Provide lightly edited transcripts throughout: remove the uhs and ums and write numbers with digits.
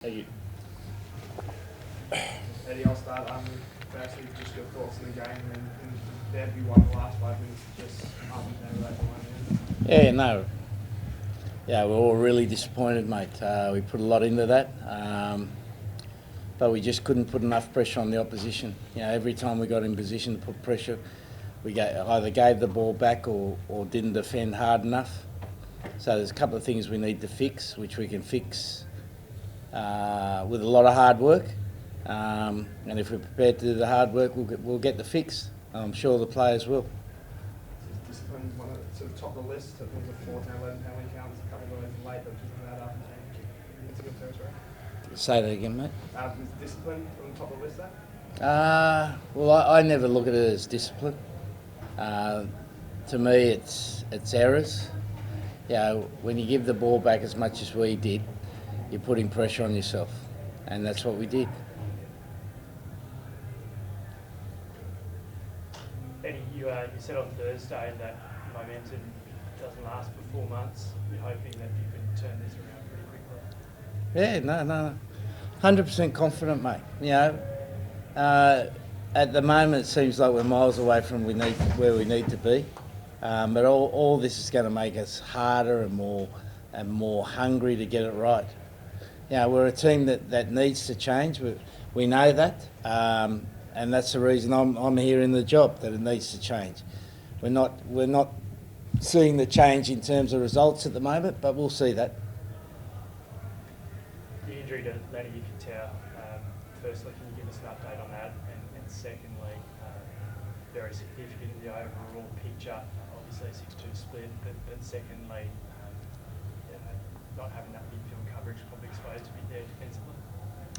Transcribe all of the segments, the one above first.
Thank you. Eddie, I'll start. Firstly, just your thoughts on the game and there you won the last 5 minutes, just up and down the Yeah, no. Yeah, we're all really disappointed, mate. We put a lot into that, but we just couldn't put enough pressure on the opposition. You know, every time we got in position to put pressure, we either gave the ball back or didn't defend hard enough. So there's a couple of things we need to fix, which we can fix with a lot of hard work. And if we're prepared to do the hard work, we'll get the fix. I'm sure the players will. Discipline, one at the top of the list. I think it was 14, 11 penalty counts, a couple of those late, but just that up. It's a good territory. Say that again, mate. Is discipline on the top of the list there? Well, I never look at it as discipline. To me, it's errors. You know, when you give the ball back as much as we did, you're putting pressure on yourself, and that's what we did. Eddie, you said on Thursday that momentum doesn't last for 4 months. You're hoping that you can turn this around pretty quickly. Yeah, no. 100% confident, mate. You know, at the moment it seems like we're miles away from where we need to be, but all this is going to make us harder and more hungry to get it right. You know, we're a team that needs to change. We know that. And that's the reason I'm here in the job, that it needs to change. We're not seeing the change in terms of results at the moment, but we'll see that. The injury to Lenny Ukitau, firstly, can you give us an update on that? And secondly, very significant in the overall picture, obviously a 6-2 split, but secondly, not having that midfield coverage probably exposed a bit there defensively.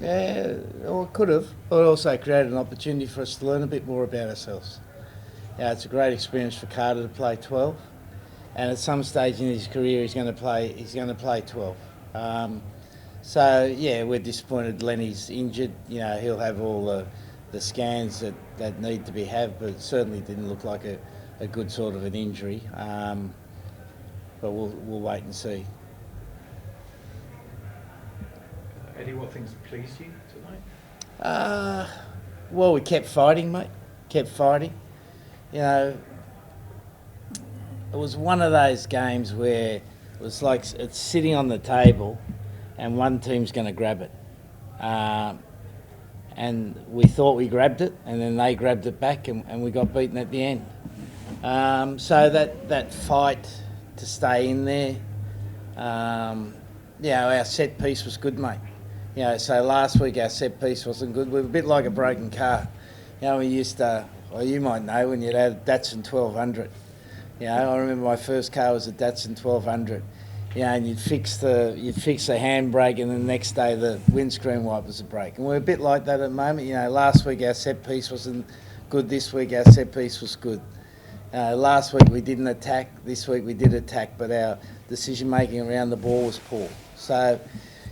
Yeah, well, it could have, but it also created an opportunity for us to learn a bit more about ourselves. Yeah, it's a great experience for Carter to play 12, and at some stage in his career, he's going to play 12. So yeah, we're disappointed Lenny's injured. You know, he'll have all the scans that need to be had, but it certainly didn't look like a good sort of an injury. But we'll wait and see. Eddie, what things pleased you tonight? Well, we kept fighting, mate. Kept fighting. You know, it was one of those games where it was like it's sitting on the table and one team's going to grab it. And we thought we grabbed it, and then they grabbed it back, and we got beaten at the end. So that fight to stay in there, our set piece was good, mate. You know, so last week our set piece wasn't good. We were a bit like a broken car. You know, we used to, well, you might know when you'd had a Datsun 1200. You know, I remember my first car was a Datsun 1200. You know, and you'd fix the handbrake, and the next day the windscreen wipers would break. And we're a bit like that at the moment. You know, last week our set piece wasn't good. This week our set piece was good. Last week we didn't attack. This week we did attack, but our decision making around the ball was poor. So,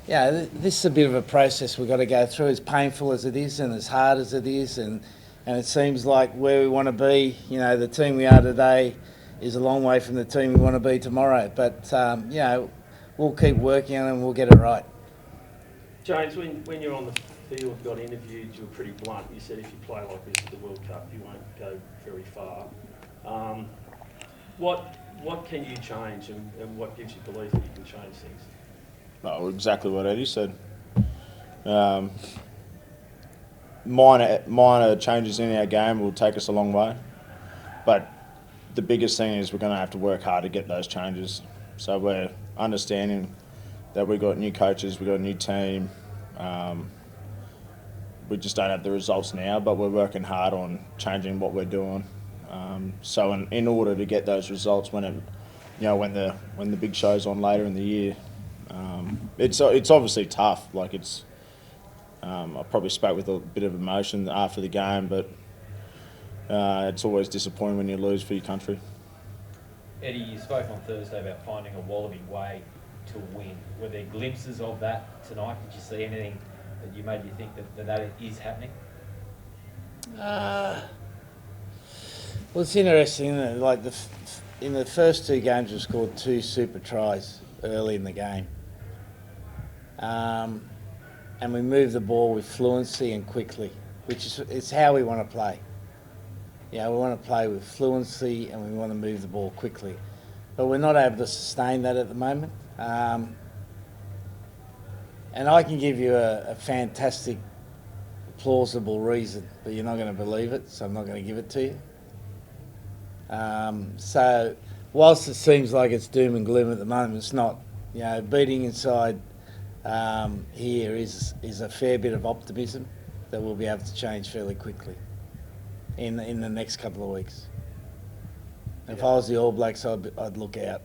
yeah, this is a bit of a process we've got to go through, as painful as it is and as hard as it is, and it seems like where we want to be, you know, the team we are today is a long way from the team we want to be tomorrow. But, you know, we'll keep working on it and we'll get it right. James, when you're on the field, got interviewed, you were pretty blunt. You said if you play like this at the World Cup, you won't go very far. What can you change, and what gives you belief that you can change things? Oh, exactly what Eddie said. Minor changes in our game will take us a long way, but the biggest thing is we're going to have to work hard to get those changes. So we're understanding that we've got new coaches, we've got a new team. We just don't have the results now, but we're working hard on changing what we're doing. So in order to get those results when the big show's on later in the year, it's obviously tough. Like I probably spoke with a bit of emotion after the game, but it's always disappointing when you lose for your country. Eddie, you spoke on Thursday about finding a Wallaby way to win. Were there glimpses of that tonight? Did you see anything that made you think that is happening? Well, it's interesting, isn't it? Like in the first two games, we scored 2 super tries early in the game. and we move the ball with fluency and quickly, which is it's how we want to play. Yeah, we want to play with fluency and we want to move the ball quickly. But we're not able to sustain that at the moment. And I can give you a fantastic, plausible reason, but you're not going to believe it, so I'm not going to give it to you. So whilst it seems like it's doom and gloom at the moment, it's not. You know, beating inside here is a fair bit of optimism that we'll be able to change fairly quickly in the next couple of weeks. If I was the All Blacks, I'd look out.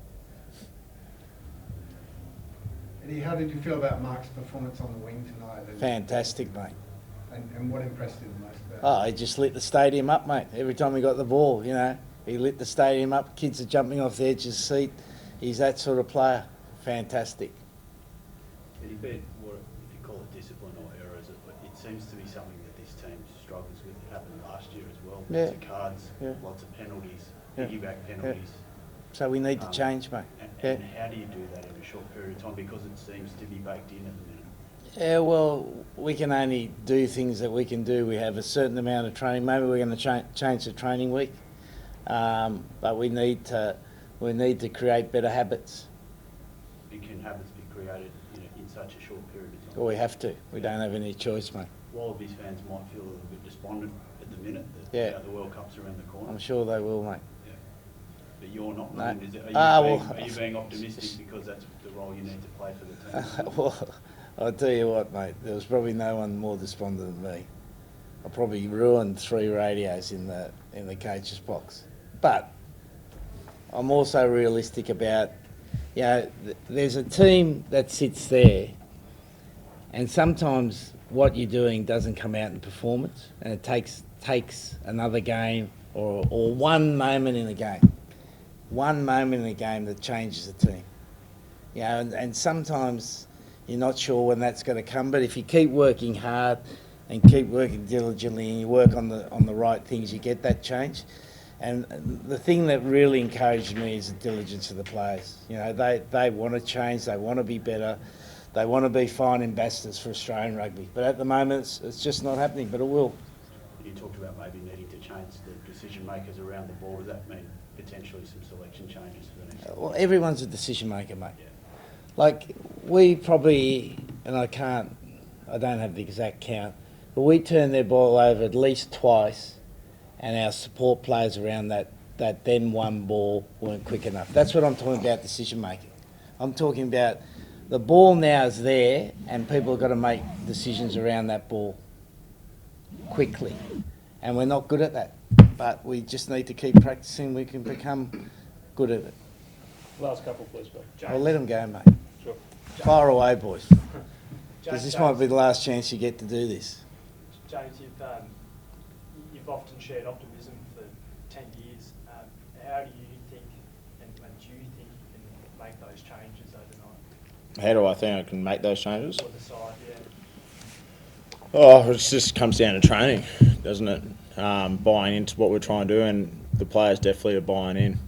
Eddie, how did you feel about Mark's performance on the wing tonight? Fantastic, mate. And what impressed you the most about Oh, he just lit the stadium up, mate. Every time he got the ball, you know, he lit the stadium up. Kids are jumping off the edge of the seat. He's that sort of player. Fantastic. Eddie, be it what, if you call it discipline or errors, it seems to be something that this team struggles with. It happened last year as well. Yeah. Lots of cards, lots of penalties, piggyback penalties. So we need to change, mate. And how do you do that in a short period of time? Because it seems to be baked in at the minute. Yeah, well, we can only do things that we can do. We have a certain amount of training. Maybe we're going to change the training week, but we need to create better habits. Can habits be created in such a short period of time? Well, we have to. We don't have any choice, mate. Wallabies fans might feel a little bit despondent at the minute that the World Cup's around the corner. I'm sure they will, mate. But you're not. No. Are you being optimistic because that's the role you need to play for the team? Well, I'll tell you what, mate. There was probably no one more despondent than me. I probably ruined 3 radios in the coach's box. But I'm also realistic about, you know, there's a team that sits there, and sometimes what you're doing doesn't come out in performance, and it takes another game or one moment in a game. One moment in a game that changes the team. You know, and sometimes you're not sure when that's going to come, but if you keep working hard and keep working diligently and you work on the right things, you get that change. And the thing that really encouraged me is the diligence of the players. You know, they want to change, they want to be better, they want to be fine ambassadors for Australian rugby. But at the moment, it's just not happening, but it will. You talked about maybe needing to change the decision makers around the ball. Does that mean potentially some selection changes for the next? Well, everyone's a decision maker, mate. Yeah. Like, we probably, and I don't have the exact count, but we turned their ball over at least twice, and our support players around that then one ball weren't quick enough. That's what I'm talking about, decision making. I'm talking about the ball now is there, and people have got to make decisions around that ball quickly. And we're not good at that, but we just need to keep practicing. We can become good at it. Last couple, please, Bill. I'll let them go, mate. Sure. Fire away, boys. Because James, this might be the last chance you get to do this. James, you've often shared optimism for 10 years. How do you think, and do you think you can make those changes overnight? How do I think I can make those changes? For the side, yeah. Oh, it just comes down to training, doesn't it? Buying into what we're trying to do, and the players definitely are buying in.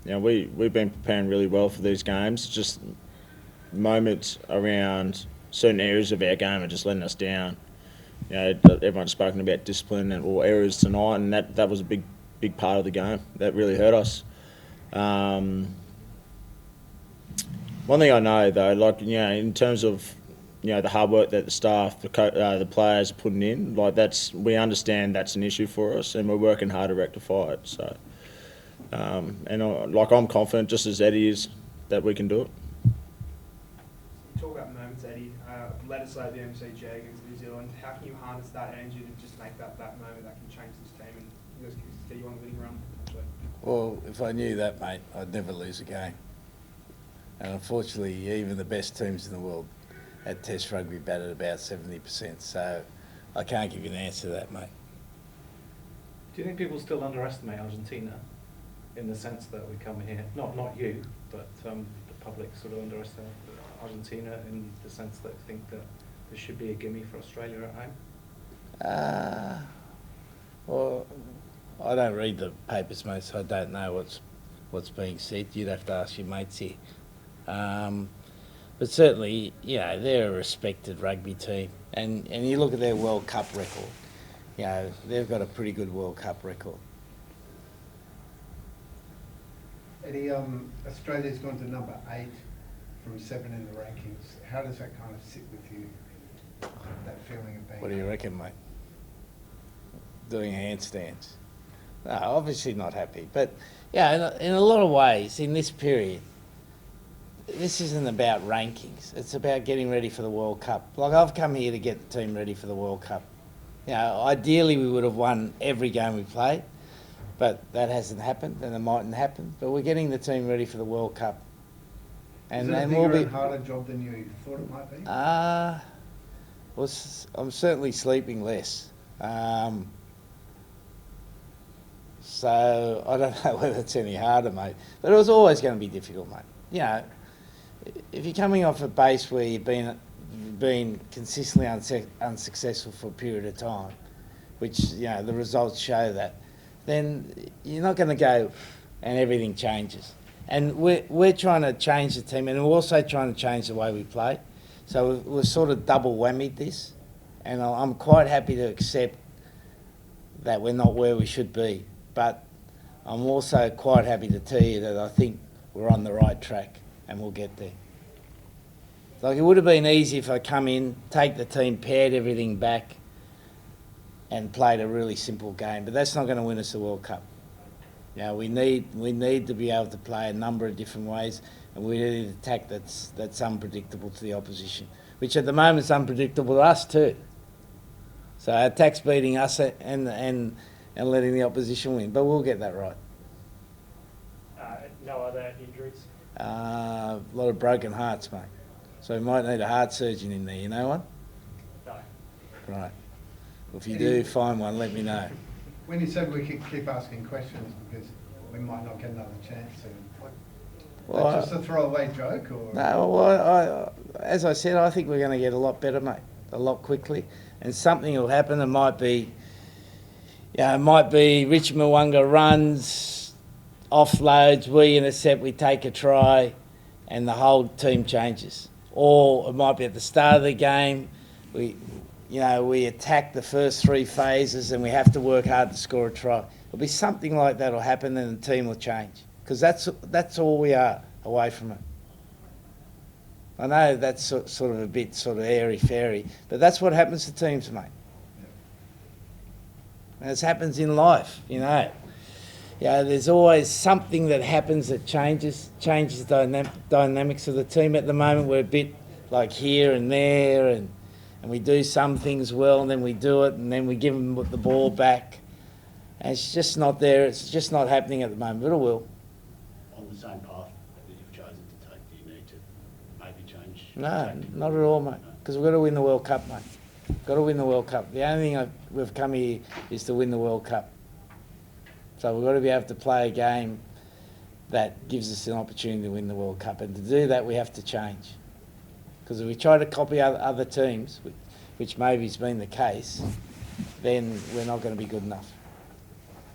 You know, we've been preparing really well for these games. Just moments around certain areas of our game are just letting us down. You know, everyone's spoken about discipline or errors tonight, and that was a big part of the game. That really hurt us. One thing I know though, like, you know, in terms of, you know, the hard work that the staff, the players are putting in, like, we understand that's an issue for us, and we're working hard to rectify it. So, I'm confident, just as Eddie is, that we can do it. You talk about moments, Eddie. Legislate the MCG against New Zealand. How can you harness that energy to just make that moment that can change this team and you guys get you on a winning run? Actually. Well, if I knew that, mate, I'd never lose a game. And unfortunately, even the best teams in the world at Test rugby batted about 70%. So I can't give you an answer to that, mate. Do you think people still underestimate Argentina, in the sense that we come here, not you, but the public sort of underestimate Argentina in the sense that think that there should be a gimme for Australia at home? Well, I don't read the papers, mate, so I don't know what's being said. You'd have to ask your mates here. But certainly, you know, they're a respected rugby team. And you look at their World Cup record, you know, they've got a pretty good World Cup record. Eddie, Australia's gone to number 8 from 7 in the rankings. How does that kind of sit with you, that feeling of being... What do you reckon, mate? Doing handstands? No, obviously not happy. But, yeah, in a lot of ways, in this period, this isn't about rankings. It's about getting ready for the World Cup. Like, I've come here to get the team ready for the World Cup. You know, ideally we would have won every game we played, but that hasn't happened, and it mightn't happen. But we're getting the team ready for the World Cup. Is it a bigger and harder job than you thought it might be? Well, I'm certainly sleeping less. So I don't know whether it's any harder, mate. But it was always going to be difficult, mate. You know, if you're coming off a base where you've been consistently unsuccessful for a period of time, which, you know, the results show that, then you're not going to go and everything changes. And we're trying to change the team, and we're also trying to change the way we play. So we've sort of double whammied this, and I'm quite happy to accept that we're not where we should be. But I'm also quite happy to tell you that I think we're on the right track, and we'll get there. Like, it would have been easy if I come in, take the team, pared everything back, and played a really simple game. But that's not going to win us the World Cup. You know, we need to be able to play a number of different ways, and we need an attack that's unpredictable to the opposition, which at the moment is unpredictable to us too. So our attack's beating us and letting the opposition win, but we'll get that right. No other injuries? A lot of broken hearts, mate. So we might need a heart surgeon in there, you know one? No. Right. Well, if you do find one, let me know. When you said we could keep asking questions because we might not get another chance soon, Well, just a throwaway joke, or? No, well, as I said, I think we're going to get a lot better, mate, a lot quickly, and something will happen. It might be Richard Mwanga runs, offloads, we intercept, we take a try, and the whole team changes. Or it might be at the start of the game, we attack the first 3 phases and we have to work hard to score a try. It'll be something like that will happen, and the team will change, because that's all we are away from it. I know that's sort of a bit airy-fairy, but that's what happens to teams, mate. And it happens in life, you know. Yeah, there's always something that happens that changes the dynamics of the team. At the moment, we're a bit like here and there, and we do some things well, and then we do it, and then we give them the ball back. And it's just not there. It's just not happening at the moment, but it will. On the same path that you've chosen to take, do you need to maybe change? No, not at all, mate, because we've got to win the World Cup, mate. Got to win the World Cup. The only thing we've come here is to win the World Cup. So we've got to be able to play a game that gives us an opportunity to win the World Cup. And to do that, we have to change. Because if we try to copy other teams, which maybe has been the case, then we're not going to be good enough.